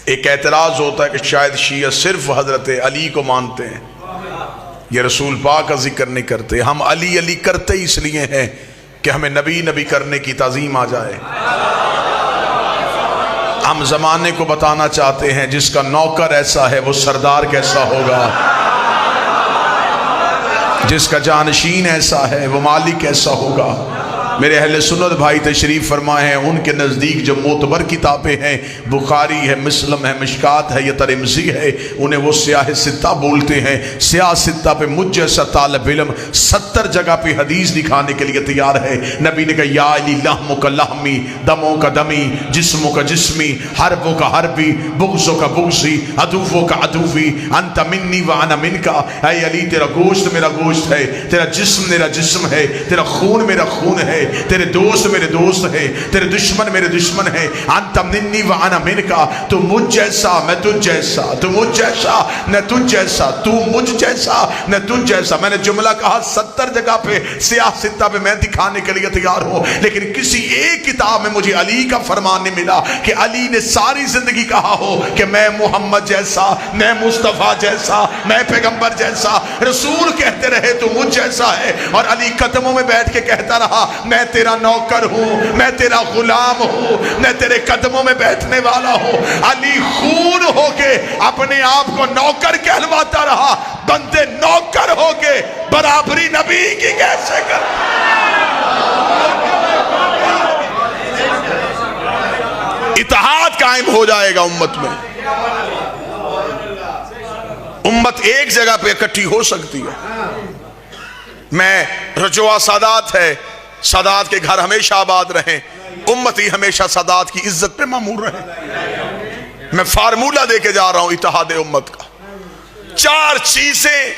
एक एतराज़ होता है कि शायद शिया सिर्फ हजरत अली को मानते हैं, ये रसूल पाक का जिक्र नहीं करते। हम अली अली करते इसलिए हैं कि हमें नबी नबी करने की ताज़ीम आ जाए। हम ज़माने को बताना चाहते हैं जिसका नौकर ऐसा है वो सरदार कैसा होगा, जिसका जानशीन ऐसा है वो मालिक कैसा होगा। मेरे अहले सुन्नत भाई तशरीफ़ फरमाए हैं, उनके नज़दीक जो मोतबर किताबें हैं, बुखारी है, मुस्लिम है, मिशकात है, या तिरमिज़ी है, उन्हें वो सियाह सित्ता बोलते हैं। सियाह सित्ता पे मुझ जैसा तालिब इल्म 70 जगह पे हदीस दिखाने के लिए तैयार है। नबी ने कहा या अली लहमो का लहमी, दमों का दमी, जिस्मों का जिस्मी, हरबों का हरबी, बुग़्ज़ों का बुग़्ज़ी, अदूफ़ों का अदूफ़ी, अंत मिन्नी व अना मिनका। ऐ अली तेरा गोश्त मेरा गोश्त है, तेरा जिस्म मेरा जिस्म है, तेरा खून मेरा खून है, तेरे दोस्त मेरे दोस्त है, तेरे दुश्मन मेरे दुश्मन है। अंत मिन्नी व अना मिनका, तू मुझ जैसा मैं तुझ जैसा, तू मुझ जैसा न तुझ जैसा, तू मुझ जैसा न तुझ जैसा। मैंने जुमला कहा 70 जगह पे सियाह सित्ता पे मैं दिखाने के लिए तैयार हूं, लेकिन किसी एक किताब में मुझे अली का फरमान नहीं मिला कि अली ने सारी जिंदगी कहा हो कि मैं मोहम्मद जैसा, मैं मुस्तफा जैसा, मैं पैगंबर जैसा। रसूल कहते रहे तू मुझ जैसा है, और अली कदमों में बैठ के कहता रहा मैं तेरा नौकर हूं, मैं तेरा गुलाम हूं, मैं तेरे कदमों में बैठने वाला हूं। अली खून होके अपने आप को नौकर कहलवाता रहा, बंदे नौकर होके बराबरी नबी की कैसे कर। इत्तेहाद कायम हो जाएगा उम्मत में, उम्मत एक जगह पे इकट्ठी हो सकती है। मैं रजवा सादात है, सादात के घर हमेशा आबाद रहे, उम्मती हमेशा सादात की इज्जत पे मामूर रहे। मैं फार्मूला देके जा रहा हूं इत्तेहाद उम्मत का। 4 चीजें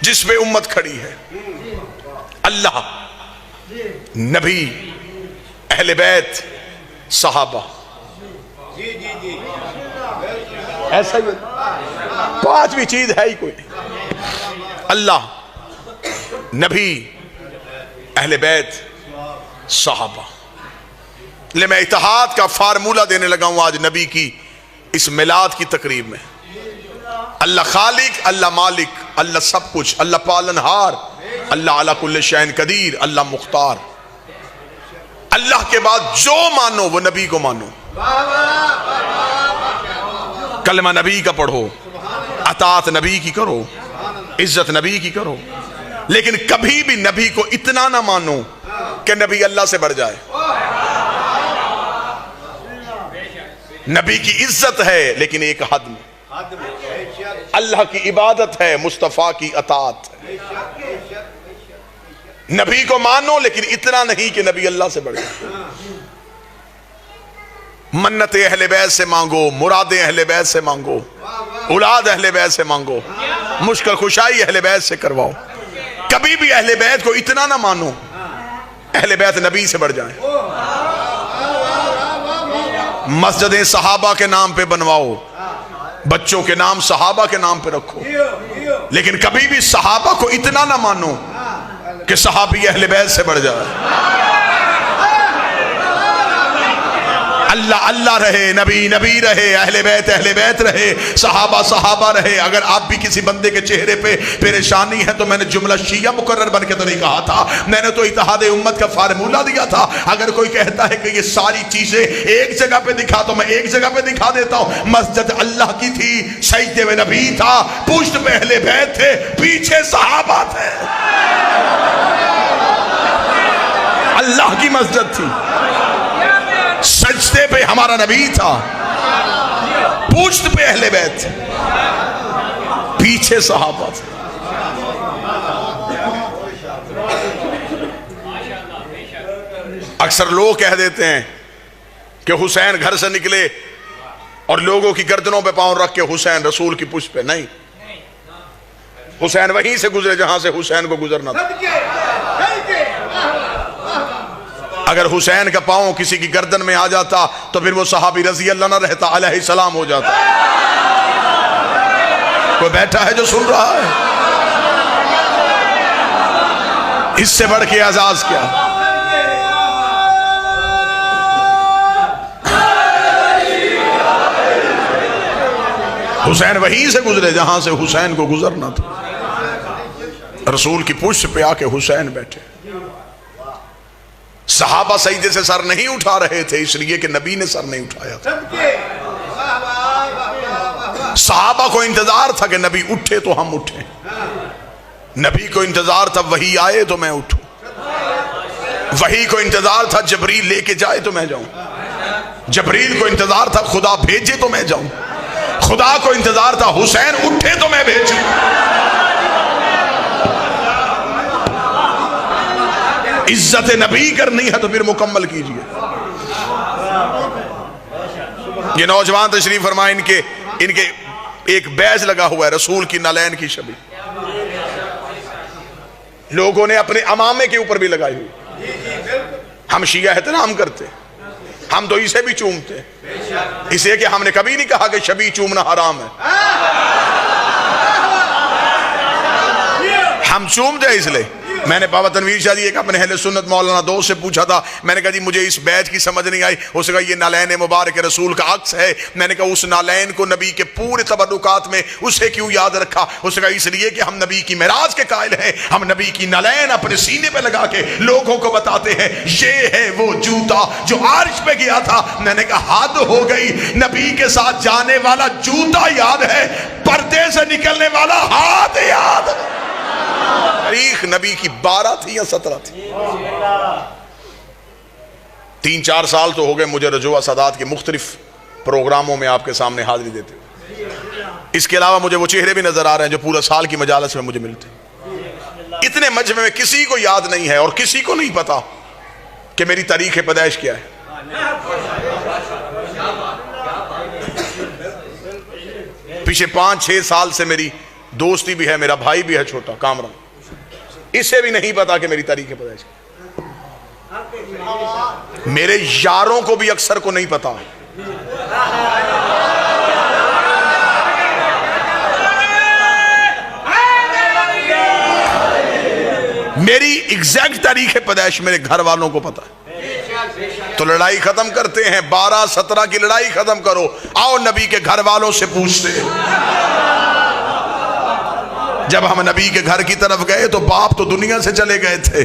जिस पे उम्मत खड़ी है, अल्लाह, नबी, अहले बैत, सहाबा। ऐसा ही 5वीं चीज है ही कोई नहीं। अल्लाह, नबी, अहले बैत, सहाबा। ले मैं इत्तेहाद का फार्मूला देने लगा हूं आज नबी की इस मिलाद की तकरीब में। अल्लाह खालिक, अल्लाह मालिक, अल्लाह सब कुछ, अल्लाह पालनहार, अल्लाह अला कुल्ले शैन कदीर, अल्लाह मुख्तार। अल्लाह के बाद जो मानो वो नबी को मानो। कलमा नबी का पढ़ो, अतात नबी की करो, इज्जत नबी की करो, लेकिन कभी भी नबी को इतना ना मानो कि नबी अल्लाह से बढ़ जाए। नबी की इज्जत है लेकिन एक हद में, अल्लाह की इबादत है, मुस्तफा की अतात। नबी को मानो लेकिन इतना नहीं कि नबी अल्लाह से बढ़ जाए। मन्नतें अहले बैत से मांगो, मुरादें अहले बैत से मांगो, औलाद अहले बैत से मांगो, मुश्किल खुशाई अहले बैत से करवाओ। कभी भी अहले बैत को इतना ना मानो अहले बैत नबी से बढ़ जाए। मस्जिदें सहाबा के नाम पे बनवाओ, बच्चों के नाम सहाबा के नाम पे रखो, लेकिन कभी भी सहाबा को इतना ना मानो कि सहाबी अहले बैत से बढ़ जाए। अल्लाह अल्लाह रहे, नबी नबी रहे, अहले बैत रहे, सहाबा सहाबा रहे। अगर आप भी किसी बंदे के चेहरे पे परेशानी है तो मैंने जुमला शिया मुकर्रर बन के तो नहीं कहा था, मैंने तो इत्तेहाद उम्मत का फार्मूला दिया था। अगर कोई कहता है कि ये सारी चीजें एक जगह पे दिखा तो मैं एक जगह पे दिखा देता हूं। मस्जिद अल्लाह की थी, सजदे में नबी था, पुश्त पे अहले बैत थे, पीछे सहाबा थे। अल्लाह की मस्जिद थी, सजदे पे हमारा नबी था, पुश्त पे अहले बैत, पीछे सहाबा थे। अक्सर लोग कह देते हैं कि हुसैन घर से निकले और लोगों की गर्दनों पे पांव रख के हुसैन रसूल की पुश्त पे। नहीं, हुसैन वहीं से गुजरे जहां से हुसैन को गुजरना था। अगर हुसैन का पांव किसी की गर्दन में आ जाता तो फिर वो सहाबी रजी अल्लाह ना रहता, अलैहि सलाम हो जाता। कोई बैठा है जो सुन रहा है? इससे बढ़ के एजाज क्या? हुसैन वहीं से गुजरे जहां से हुसैन को गुजरना था। रसूल की पुष्ट पे आके हुसैन बैठे। सहाबा सजदे से सर नहीं उठा रहे थे इसलिए कि नबी ने सर नहीं उठाया था। सहाबा को इंतजार था कि नबी उठे तो हम उठे, नबी को इंतजार था वही आए तो मैं उठूं, वही को इंतजार था जबरील लेके जाए तो मैं जाऊं, जबरील को इंतजार था खुदा भेजे तो मैं जाऊं, खुदा को इंतजार था हुसैन उठे तो मैं भेजूं। इज्जत नबी करनी है तो फिर मुकम्मल कीजिए। ये नौजवान तशरीफ फरमाए, इनके एक बैज लगा हुआ है रसूल की नलैन की छवि, लोगों ने अपने अमामे के ऊपर भी लगाई हुई। हम शिया एहतराम करते, हम तो इसे भी चूमते, इसे कि हमने कभी नहीं कहा कि छवि चूमना हराम है, हम चूमते इसलिए। मैंने बाबा तनवीर शाह जी एक अपने अहले सुन्नत मौलाना दोस्त से पूछा था, मैंने कहा जी मुझे इस बैच की समझ नहीं आई। उसने कहा ये नालैन मुबारक रसूल का अक्स है। मैंने कहा उस नालैन को नबी के पूरे तबरुकात में उसे क्यों याद रखा? उसने कहा इसलिए कि हम नबी की मेराज के कायल हैं, हम नबी की नालैन अपने सीने पे लगा के लोगों को बताते हैं ये है वो जूता जो आर्श पे गया था। मैंने कहा हद हो गई, नबी के साथ जाने वाला जूता याद है, पर्दे से निकलने वाला हाथ याद। तारीख नबी की 12 थी या 17 थी। 3-4 साल तो हो गए मुझे रजवा सादात के मुख्तलिफ प्रोग्रामों में आपके सामने हाजिरी देते हुए। इसके अलावा मुझे वो चेहरे भी नजर आ रहे हैं जो पूरा साल की मजालस में मुझे मिलते। इतने मजमे में किसी को याद नहीं है और किसी को नहीं पता कि मेरी तारीख पैदाइश क्या है। पीछे 5-6 साल से मेरी दोस्ती भी है, मेरा भाई भी है छोटा कामरान, इसे भी नहीं पता कि मेरी तारीख पैदाइश। मेरे यारों को भी अक्सर को नहीं पता। मेरी एग्जैक्ट तारीख पैदाइश मेरे घर वालों को पता है। तो लड़ाई खत्म करते हैं, 12-17 की लड़ाई खत्म करो, आओ नबी के घर वालों से पूछते हैं। जब हम नबी के घर की तरफ गए तो बाप तो दुनिया से चले गए थे,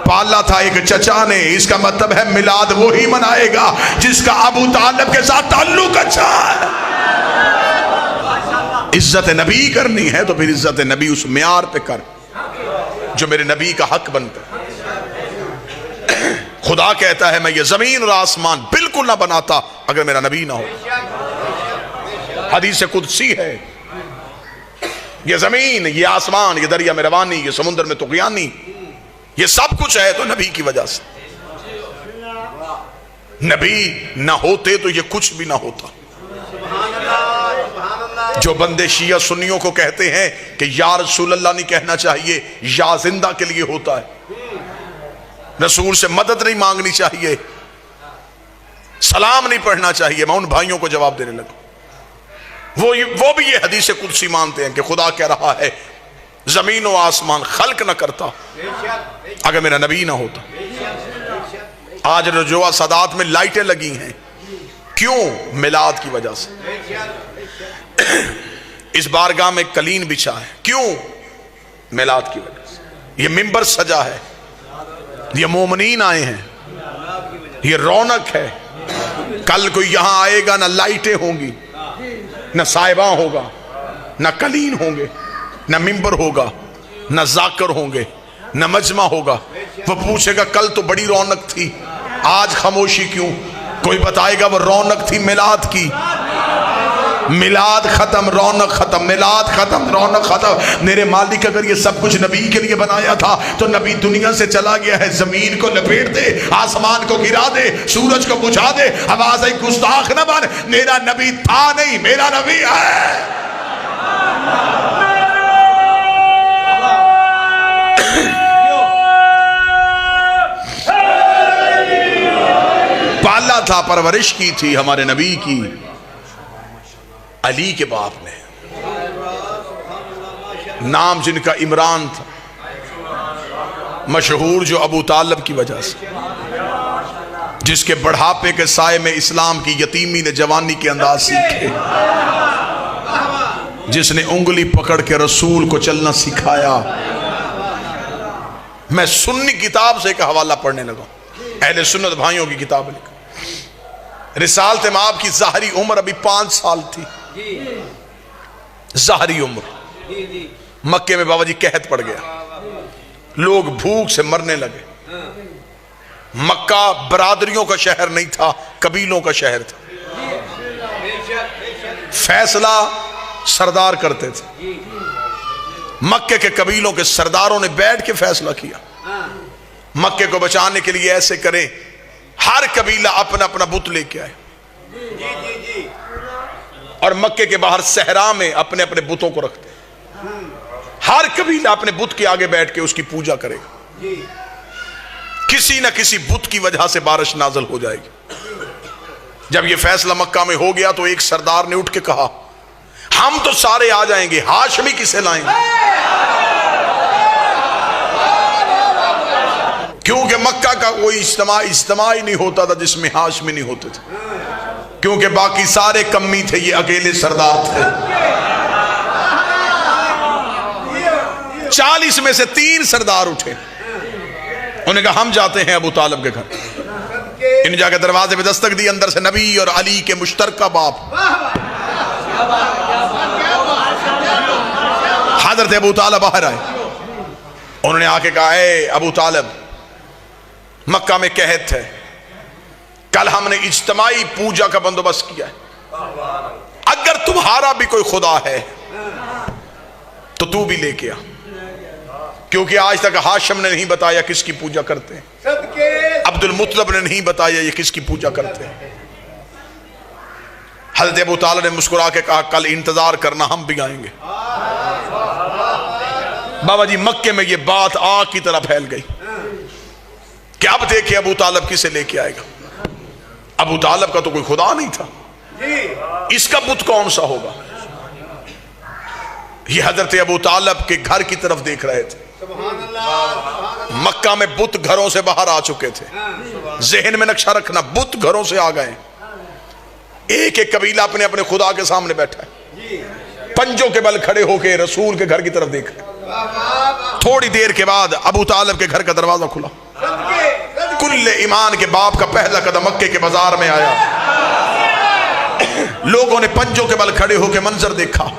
पाला था एक चचा ने। इसका मतलब है मिलाद वो ही मनाएगा जिसका अबू तालिब के साथ ताल्लुक अच्छा है। इज्जत नबी करनी है तो फिर इज्जत नबी उस म्यार पे कर जो मेरे नबी का हक बनता है। खुदा कहता है मैं ये जमीन और आसमान बिल्कुल ना बनाता अगर मेरा नबी ना हो। हदीस कुदसी है, ये जमीन, ये आसमान, ये दरिया में रवानी, ये समुद्र में तुग़यानी, ये सब कुछ है तो नबी की वजह से। नबी ना होते तो ये कुछ भी ना होता। जो बंदे शिया सुन्नियों को कहते हैं कि या रसूल अल्लाह नहीं कहना चाहिए, या जिंदा के लिए होता है, रसूल से मदद नहीं मांगनी चाहिए, सलाम नहीं पढ़ना चाहिए, मैं उन भाइयों को जवाब देने लगा। वो भी ये हदीस कुदसी मानते हैं कि खुदा कह रहा है जमीन और आसमान खल्क न करता अगर मेरा नबी ना होता। आज रजवा सादात में लाइटें लगी हैं, क्यों? मिलाद की वजह से। इस बारगाह में कलीन बिछा है, क्यों? मिलाद की वजह से। ये मिंबर सजा है, ये मोमनीन आए हैं, ये रौनक है। कल कोई यहां आएगा ना लाइटें होंगी, न साहिबा होगा, न कलीन होंगे, न मिंबर होगा, न जाकर होंगे, न मजमा होगा। वो पूछेगा कल तो बड़ी रौनक थी, आज खामोशी क्यों? कोई बताएगा वो रौनक थी मिलाद की। मिलाद खत्म, रौनक खत्म, मिलाद खत्म, रौनक खत्म। मेरे मालिक अगर ये सब कुछ नबी के लिए बनाया था तो नबी दुनिया से चला गया है। जमीन को लपेट दे, आसमान को गिरा दे, सूरज को बुझा दे, आवाज एक गुस्ताख न बन। मेरा नबी था नहीं, मेरा नबी है। पाला था, परवरिश की थी हमारे नबी की अली के बाप ने, नाम जिनका इमरान था, मशहूर जो अबू तालिब की वजह से, जिसके बढ़ापे के साए में इस्लाम की यतीमी ने जवानी के अंदाज सीखे। जिसने उंगली पकड़ के रसूल को चलना सिखाया। मैं सुन्नी किताब से एक हवाला पढ़ने लगा, अहले सुन्नत भाइयों की किताब लिखा। रिसालत माब की ज़ाहरी उम्र अभी 5 साल थी, ज़ाहरी उम्र। मक्के में बाबा जी कहत पड़ गया, लोग भूख से मरने लगे। मक्का बरादरियों का शहर नहीं था, कबीलों का शहर था। फैसला सरदार करते थे। मक्के के कबीलों के सरदारों ने बैठ के फैसला किया, मक्के को बचाने के लिए ऐसे करें, हर कबीला अपना अपना बुत लेके आए और मक्के के बाहर सहरा में अपने अपने बुतों को रखते। हर कबीला अपने बुत के आगे बैठ के उसकी पूजा करेगा। किसी न किसी बुत की वजह से बारिश नाजल हो जाएगी। जब यह फैसला मक्का में हो गया तो एक सरदार ने उठ के कहा, हम तो सारे आ जाएंगे, हाशमी किसे लाएंगे? क्योंकि मक्का का कोई इज्तिमा ही नहीं होता था जिसमें हाशमी नहीं होते थे, क्योंकि बाकी सारे कम्मी थे, ये अकेले सरदार थे। 40 में से 3 सरदार उठे, उन्होंने कहा हम जाते हैं अबू तालिब के घर। इन जाकर दरवाजे पे दस्तक दी, अंदर से नबी और अली के मुश्तरका बाप हजरत अबू तालिब बाहर आए। उन्होंने आके कहा, ए अबू तालिब, मक्का में कहत है, कल हमने इज्तिमाई पूजा का बंदोबस्त किया है, अगर तुम्हारा भी कोई खुदा है तो तू भी लेके आ, क्योंकि आज तक हाशिम ने नहीं बताया किसकी पूजा करते हैं, अब्दुल मुत्तलिब ने नहीं बताया ये किसकी पूजा करते हैं। हज़रत अबू तालिब ने मुस्कुरा के कहा, कल इंतजार करना, हम भी आएंगे। बाबा जी मक्के में ये बात आग की तरह फैल गई कि अब देखिए अबू तालिब किसे लेके आएगा। अबू तालिब का तो कोई खुदा नहीं था, इसका बुत कौन सा होगा? ये हजरत अबू तालिब के घर की तरफ देख रहे थे। मक्का में बुत घरों से बाहर आ चुके थे। जहन में नक्शा रखना, बुत घरों से आ गए। एक एक कबीला अपने अपने खुदा के सामने बैठा है, पंजों के बल खड़े होकर रसूल के घर की तरफ देख रहे। थोड़ी देर के बाद अबू तालिब के घर का दरवाजा खुला। कुल्ले ईमान के बाप का पहला कदम मक्के के बाजार में आया। लोगों ने पंजों के बल खड़े होकर मंजर देखा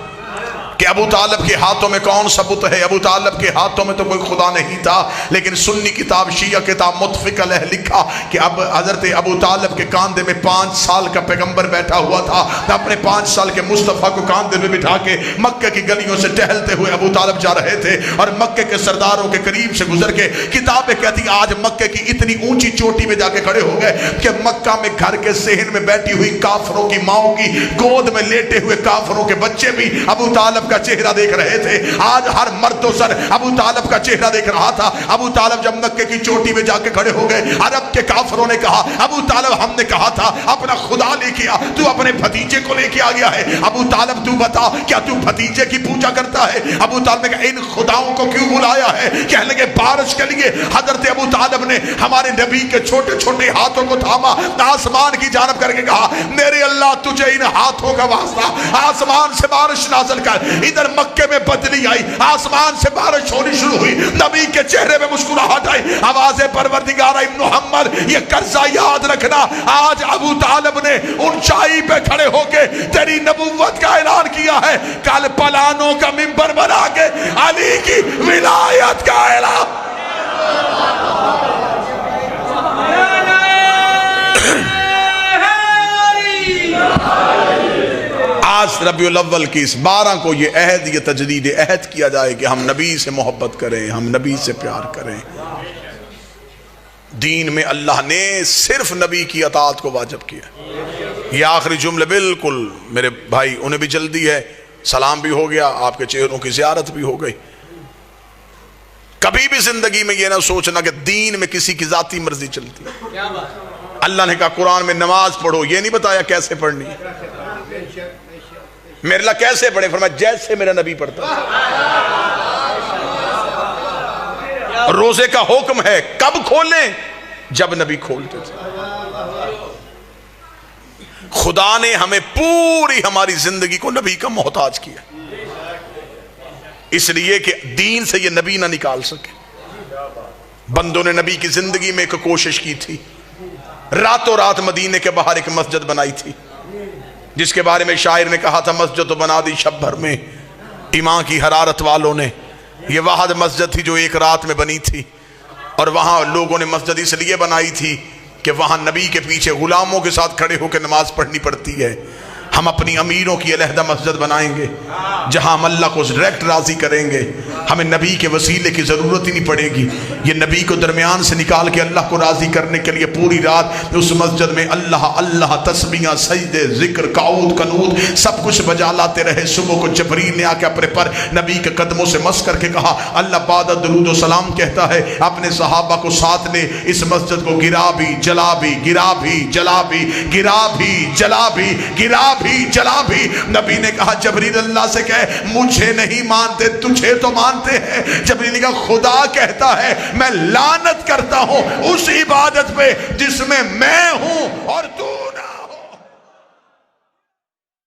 कि अबू तालिब के हाथों में कौन सा बुत है। अबू तालिब के हाथों में तो कोई खुदा नहीं था, लेकिन सुन्नी किताब शिया किताब मुतफिक अलैह लिखा कि अब हजरत अबू तालिब के कांधे में 5 साल का पैगंबर बैठा हुआ था। अपने 5 साल के मुस्तफ़ा को कांधे में बिठा के मक्के की गलियों से टहलते हुए अबू तालिब जा रहे थे और मक्के के सरदारों के करीब से गुजर के किताबें कहती आज मक्के की इतनी ऊंची चोटी में जाके खड़े हो गए कि मक्का में घर के सेहन में बैठी हुई काफरों की माओ की गोद में लेटे हुए काफरों के बच्चे भी अबू तालिब का चेहरा देख रहे थे। आज हर मर्द सर अबू तालिब का चेहरा देख रहा था। अबू तालिब जब मक्के की चोटी में जाके खड़े हो गए, अरब के काफरों ने कहा, अबू तालिब हमने कहा था अपना खुदा लेके आ, तू अपने भतीजे को लेके आ गया है। अबू तालिब तू बता, क्या तू भतीजे की पूजा करता है? अबू तालिब ने कहा इन खुदाओं को क्यों बुलाया है? कहने लगे बारिश के लिए। हजरत अबू तालिब ने हमारे नबी के छोटे छोटे हाथों को थामा, आसमान की जानब करके कहा, मेरे अल्लाह तुझे इन हाथों का वास्ता, आसमान से बारिश नाज़िल कर। इधर मक्के में बदली आई, आसमान से बारिश होनी शुरू हुई, नबी के चेहरे में मुस्कुराहट आई। आवाज़े परवरदिगार इब्न मुहम्मद, ये कर्जा याद रखना, आज अबू तालिब ने ऊंचाई पे खड़े होके तेरी नबुव्वत का ऐलान किया है। कल पलानों का मिंबर बना के अली की विलायत का ऐलान। आज रबीउल अव्वल की इस 12 को ये अहद, ये तजदीद अहद किया जाए कि हम नबी से मोहब्बत करें, हम नबी से प्यार करें। दीन में अल्लाह ने सिर्फ नबी की अताअत को वाजिब किया। ये आखिरी जुमले बिल्कुल मेरे भाई, उन्हें भी जल्दी है, सलाम भी हो गया, आपके चेहरों की ज़ियारत भी हो गई। कभी भी जिंदगी में ये ना सोचना कि दीन में किसी की जाती मर्जी चलती है। अल्लाह ने कहा कुरान में नमाज पढ़ो, ये नहीं बताया कैसे पढ़नी है। मेरे ला कैसे पढ़े? फरमाया जैसे मेरा नबी पढ़ता। रोजे का हुक्म है, कब खोलें? जब नबी खोलते थे। खुदा ने हमें पूरी हमारी जिंदगी को नबी का मोहताज किया। इसलिए कि दीन से ये नबी ना निकाल सके। बंदों ने नबी की जिंदगी में एक कोशिश की थी, रातों रात मदीने के बाहर एक मस्जिद बनाई थी, जिसके बारे में शायर ने कहा था मस्जिद तो बना दी शब भर में ईमान की हरारत वालों ने। ये वाहद मस्जिद थी जो एक रात में बनी थी, और वहां लोगों ने मस्जिद इसलिए बनाई थी कि वहां नबी के पीछे गुलामों के साथ खड़े होकर नमाज पढ़नी पड़ती है। हम अपनी अमीरों की अलहदा मस्जिद बनाएंगे जहां हम अल्लाह को डायरेक्ट राजी करेंगे, हमें नबी के वसीले की ज़रूरत ही नहीं पड़ेगी। ये नबी को दरमियान से निकाल के अल्लाह को राजी करने के लिए पूरी रात उस मस्जिद में अल्लाह अल्लाह तस्बीहां सजदे जिक्र काऊद कनूद सब कुछ बजा लाते रहे। सुबह को जबरील ने आके अपने पर नबी के कदमों से मस करके कहा अल्लाह बाद दरूद व सलाम कहता है अपने सहाबा को साथ ले, इस मस्जिद को गिरा भी जला भी, गिरा भी जला भी, गिरा भी जला भी, गिरा भी जला भी। नबी ने कहा जबरील अल्लाह से कहे मुझे नहीं मानते तुझे तो मानते हैं। जबरील ने कहा खुदा कहता है मैं लानत करता हूं उस इबादत पे जिसमें मैं हूं और तू